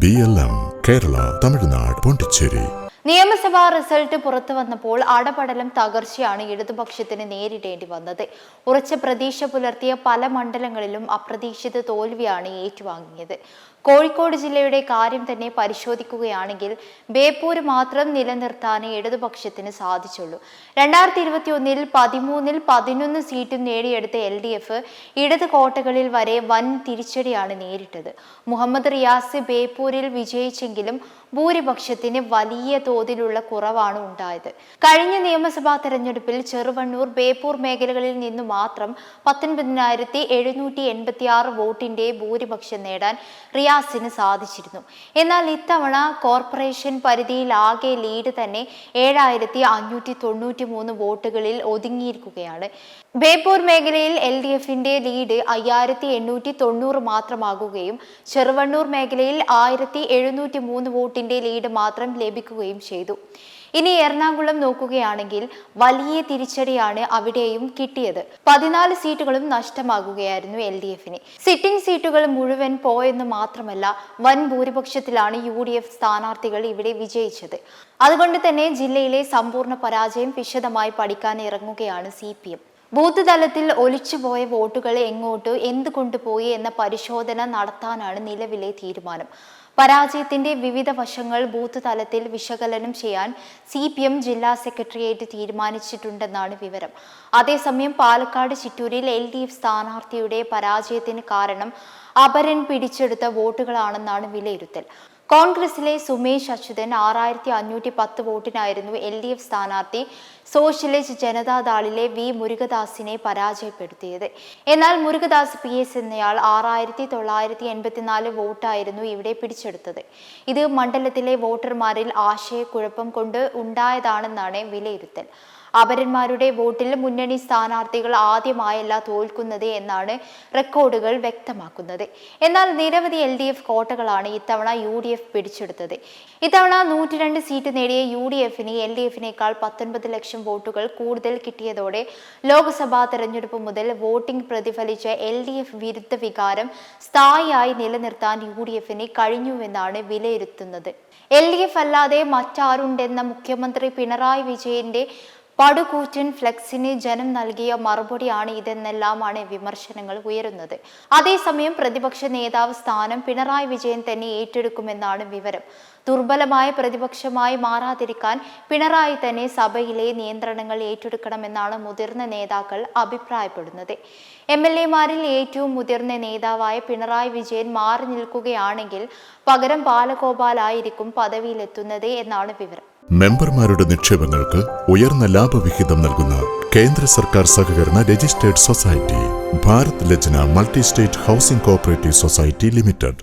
BLM Kerala, Tamil Nadu, Pondicherry. നിയമസഭാ result പുറത്തു വന്നപ്പോൾ അടപടലം തകർച്ചയാണ് ഇടതുപക്ഷത്തിന് നേരിടേണ്ടി വന്നത്. ഉറച്ച പ്രതീക്ഷ പുലർത്തിയ പല മണ്ഡലങ്ങളിലും അപ്രതീക്ഷിത തോൽവിയാണ് ഏറ്റുവാങ്ങിയത്. കോഴിക്കോട് ജില്ലയുടെ കാര്യം തന്നെ പരിശോധിക്കുകയാണെങ്കിൽ ബേപ്പൂര് മാത്രം നിലനിർത്താനേ ഇടതുപക്ഷത്തിന് സാധിച്ചുള്ളൂ. 2021-ൽ 13-ൽ 11 സീറ്റും നേടിയെടുത്ത LDF ഇടത് കോട്ടകളിൽ വരെ വൻ തിരിച്ചടിയാണ് നേരിട്ടത്. മുഹമ്മദ് റിയാസ് ബേപ്പൂരിൽ വിജയിച്ചെങ്കിലും ഭൂരിപക്ഷത്തിന് വലിയ തോതിലുള്ള കുറവാണ് ഉണ്ടായത്. കഴിഞ്ഞ നിയമസഭാ തെരഞ്ഞെടുപ്പിൽ ചെറുവണ്ണൂർ, ബേപ്പൂർ മേഖലകളിൽ നിന്നു മാത്രം 19,786 വോട്ടിന്റെ ഭൂരിപക്ഷം നേടാൻ റിയാസിന് സാധിച്ചിരുന്നു. എന്നാൽ ഇത്തവണ കോർപ്പറേഷൻ പരിധിയിൽ ആകെ ലീഡ് തന്നെ 7,593 വോട്ടുകളിൽ ഒതുങ്ങിയിരിക്കുകയാണ്. ബേപ്പൂർ മേഖലയിൽ LDFന്റെ ലീഡ് 5,890 മാത്രമാകുകയും ചെറുവണ്ണൂർ മേഖലയിൽ 1,703 വോട്ടിന്റെ ലീഡ് മാത്രം ലഭിക്കുകയും ചെയ്തു. ഇനി എറണാകുളം നോക്കുകയാണെങ്കിൽ വലിയ തിരിച്ചടിയാണ് അവിടെയും കിട്ടിയത്. 14 സീറ്റുകളും നഷ്ടമാകുകയായിരുന്നു LDFന്. സിറ്റിംഗ് സീറ്റുകൾ മുഴുവൻ പോയെന്ന് മാത്രമല്ല, വൻ ഭൂരിപക്ഷത്തിലാണ് UDF സ്ഥാനാർത്ഥികൾ ഇവിടെ വിജയിച്ചത്. അതുകൊണ്ട് തന്നെ ജില്ലയിലെ സമ്പൂർണ്ണ പരാജയം വിശദമായി പഠിക്കാൻ ഇറങ്ങുകയാണ് CPM. ബൂത്ത് തലത്തിൽ ഒലിച്ചുപോയ വോട്ടുകൾ എങ്ങോട്ട് എന്തുകൊണ്ടുപോയി എന്ന പരിശോധന നടത്താനാണ് നിലവിലെ തീരുമാനം. പരാജയത്തിന്റെ വിവിധ വശങ്ങൾ ബൂത്ത് തലത്തിൽ വിശകലനം ചെയ്യാൻ CPM ജില്ലാ സെക്രട്ടേറിയറ്റ് തീരുമാനിച്ചിട്ടുണ്ടെന്നാണ് വിവരം. അതേസമയം പാലക്കാട് ചിറ്റൂരിൽ LDF സ്ഥാനാർത്ഥിയുടെ പരാജയത്തിന് കാരണം അപരൻ പിടിച്ചെടുത്ത വോട്ടുകളാണെന്നാണ് വിലയിരുത്തൽ. കോൺഗ്രസിലെ സുമേഷ് അച്യുതൻ 6,510 വോട്ടിനായിരുന്നു LDF സ്ഥാനാർത്ഥി സോഷ്യലിസ്റ്റ് ജനതാദളിലെ V മുരുകദാസിനെ പരാജയപ്പെടുത്തിയത്. എന്നാൽ മുരുകദാസ് PS എന്നയാൾ 6,984 വോട്ടായിരുന്നു ഇവിടെ പിടിച്ചെടുത്തത്. ഇത് മണ്ഡലത്തിലെ വോട്ടർമാരിൽ ആശയക്കുഴപ്പം കൊണ്ട് ഉണ്ടായതാണെന്നാണ് വിലയിരുത്തൽ. അപരന്മാരുടെ വോട്ടിൽ മുന്നണി സ്ഥാനാർത്ഥികൾ ആദ്യമായല്ല തോൽക്കുന്നത് എന്നാണ് റെക്കോർഡുകൾ വ്യക്തമാക്കുന്നത്. എന്നാൽ നിരവധി LDF കോട്ടകളാണ് ഇത്തവണ UDF പിടിച്ചെടുത്തത്. ഇത്തവണ 102 സീറ്റ് നേടിയ UDFന് LDFനേക്കാൾ 19 ലക്ഷം വോട്ടുകൾ കൂടുതൽ കിട്ടിയതോടെ ലോക്സഭാ തെരഞ്ഞെടുപ്പ് മുതൽ വോട്ടിംഗ് പ്രതിഫലിച്ച LDF വിരുദ്ധ വികാരം സ്ഥായിയായി നിലനിർത്താൻ UDFന് കഴിഞ്ഞുവെന്നാണ് വിലയിരുത്തുന്നത്. LDF അല്ലാതെ മറ്റാരുണ്ടെന്ന മുഖ്യമന്ത്രി പിണറായി വിജയന്റെ പടുകൂറ്റൻ ഫ്ലെക്സിന് ജനം നൽകിയ മറുപടിയാണ് ഇതെന്നെല്ലാമാണ് വിമർശനങ്ങൾ ഉയരുന്നത്. അതേസമയം പ്രതിപക്ഷ നേതാവ് സ്ഥാനം പിണറായി വിജയൻ തന്നെ ഏറ്റെടുക്കുമെന്നാണ് വിവരം. ദുർബലമായ പ്രതിപക്ഷമായി മാറാതിരിക്കാൻ പിണറായി തന്നെ സഭയിലെ നിയന്ത്രണങ്ങൾ ഏറ്റെടുക്കണമെന്നാണ് മുതിർന്ന നേതാക്കൾ അഭിപ്രായപ്പെടുന്നത്. MLA-മാരിൽ ഏറ്റവും മുതിർന്ന നേതാവായ പിണറായി വിജയൻ മാറി നിൽക്കുകയാണെങ്കിൽ പകരം ബാലഗോപാലായിരിക്കും പദവിയിലെത്തുന്നത് എന്നാണ് വിവരം. മെമ്പർമാരുടെ നിക്ഷേപങ്ങൾക്ക് ഉയർന്ന ലാഭവിഹിതം നൽകുന്ന കേന്ദ്ര സർക്കാർ സഹകരണ registered society Bharat Lajna multi state housing cooperative society limited.